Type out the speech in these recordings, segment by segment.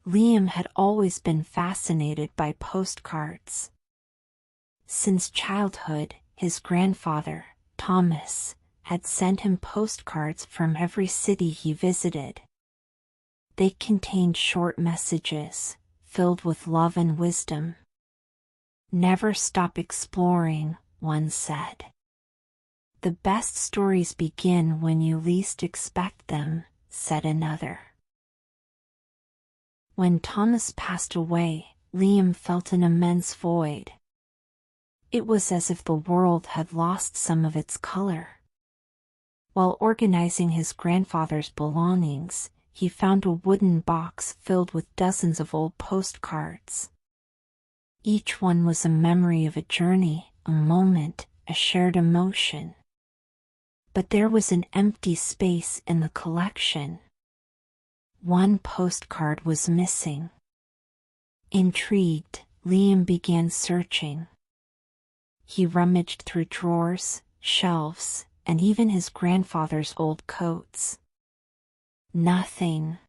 Liam had always been fascinated by postcards. Since childhood, his grandfather, Thomas, had sent him postcards from every city he visited. They contained short messages, filled with love and wisdom. "Never stop exploring," one said. "The best stories begin when you least expect them," said another. When Thomas passed away, Liam felt an immense void. It was as if the world had lost some of its color. While organizing his grandfather's belongings, he found a wooden box filled with dozens of old postcards. Each one was a memory of a journey, a moment, a shared emotion. But there was an empty space in the collection. One postcard was missing. Intrigued, Liam began searching. He rummaged through drawers, shelves, and even his grandfather's old coats. Nothing.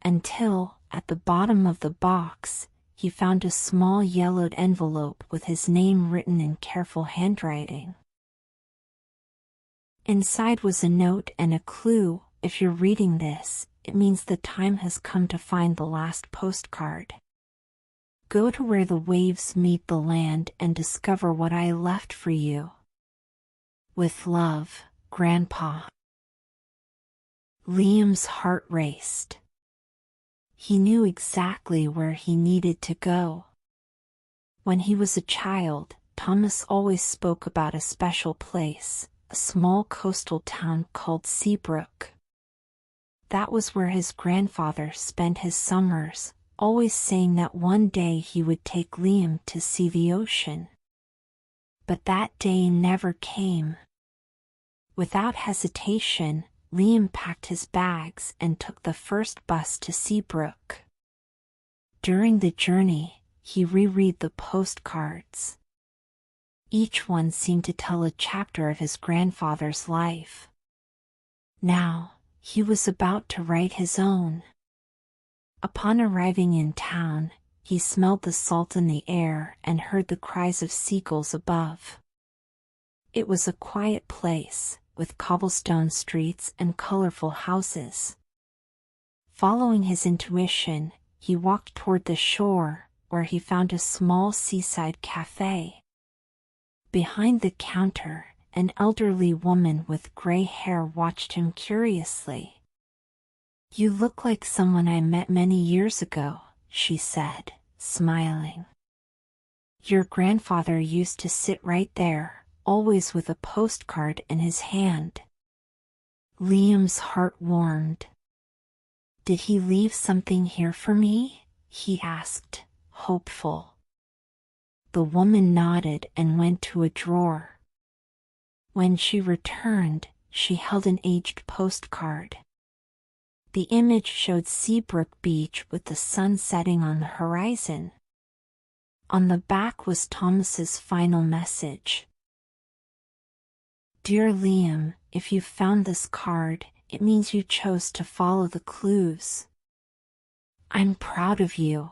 Until, at the bottom of the box, he found a small yellowed envelope with his name written in careful handwriting. Inside was a note and a clue: "If you're reading this, it means the time has come to find the last postcard. Go to where the waves meet the land and discover what I left for you. With love, Grandpa." Liam's heart raced. He knew exactly where he needed to go. When he was a child, Thomas always spoke about a special place, a small coastal town called Seabrook. That was where his grandfather spent his summers, always saying that one day he would take Liam to see the ocean. But that day never came. Without hesitation, Liam packed his bags and took the first bus to Seabrook. During the journey, he reread the postcards. Each one seemed to tell a chapter of his grandfather's life. Now, he was about to write his own. Upon arriving in town, he smelled the salt in the air and heard the cries of seagulls above. It was a quiet place, with cobblestone streets and colorful houses. Following his intuition, he walked toward the shore, where he found a small seaside cafe. Behind the counter, an elderly woman with gray hair watched him curiously. "You look like someone I met many years ago," she said, smiling. "Your grandfather used to sit right there, always with a postcard in his hand." Liam's heart warmed. "Did he leave something here for me?" he asked, hopeful. The woman nodded and went to a drawer. When she returned, she held an aged postcard. The image showed Seabrook Beach with the sun setting on the horizon. On the back was Thomas's final message. "Dear Liam, if you found this card, it means you chose to follow the clues. I'm proud of you.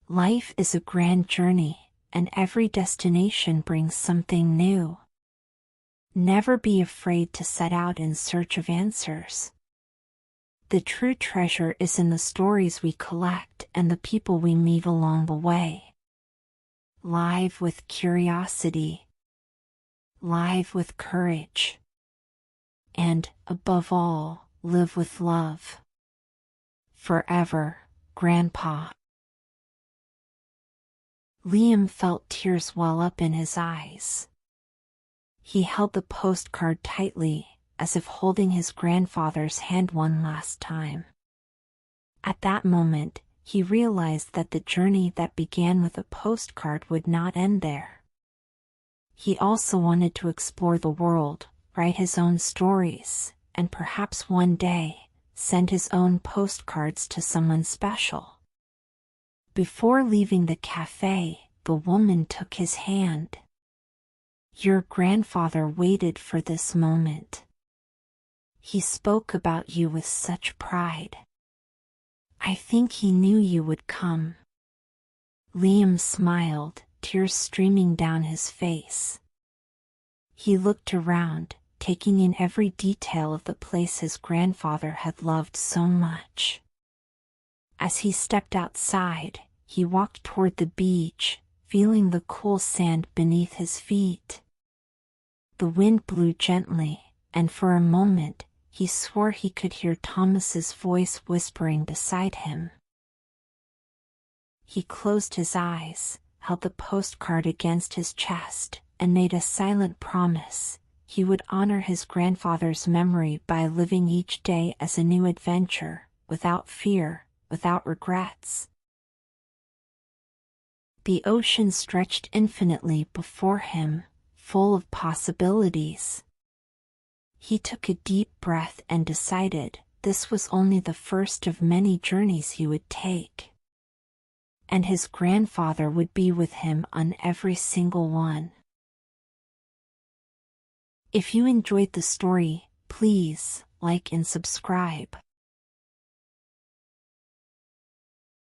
Life is a grand journey, and every destination brings something new. Never be afraid to set out in search of answers. The true treasure is in the stories we collect and the people we meet along the way. Live with curiosity. Live with courage. And, above all, live with love. Forever, Grandpa." Liam felt tears well up in his eyes. He held the postcard tightly, as if holding his grandfather's hand one last time. At that moment, he realized that the journey that began with a postcard would not end there. He also wanted to explore the world, write his own stories, and perhaps one day, send his own postcards to someone special. Before leaving the cafe, the woman took his hand. "Your grandfather waited for this moment. He spoke about you with such pride. I think he knew you would come." Liam smiled, tears streaming down his face. He looked around, taking in every detail of the place his grandfather had loved so much. As he stepped outside, he walked toward the beach, feeling the cool sand beneath his feet. The wind blew gently, and for a moment, he swore he could hear Thomas's voice whispering beside him. He closed his eyes, held the postcard against his chest, and made a silent promise. He would honor his grandfather's memory by living each day as a new adventure, without fear, without regrets. The ocean stretched infinitely before him, full of possibilities. He took a deep breath and decided this was only the first of many journeys he would take. And his grandfather would be with him on every single one. If you enjoyed the story, please like and subscribe.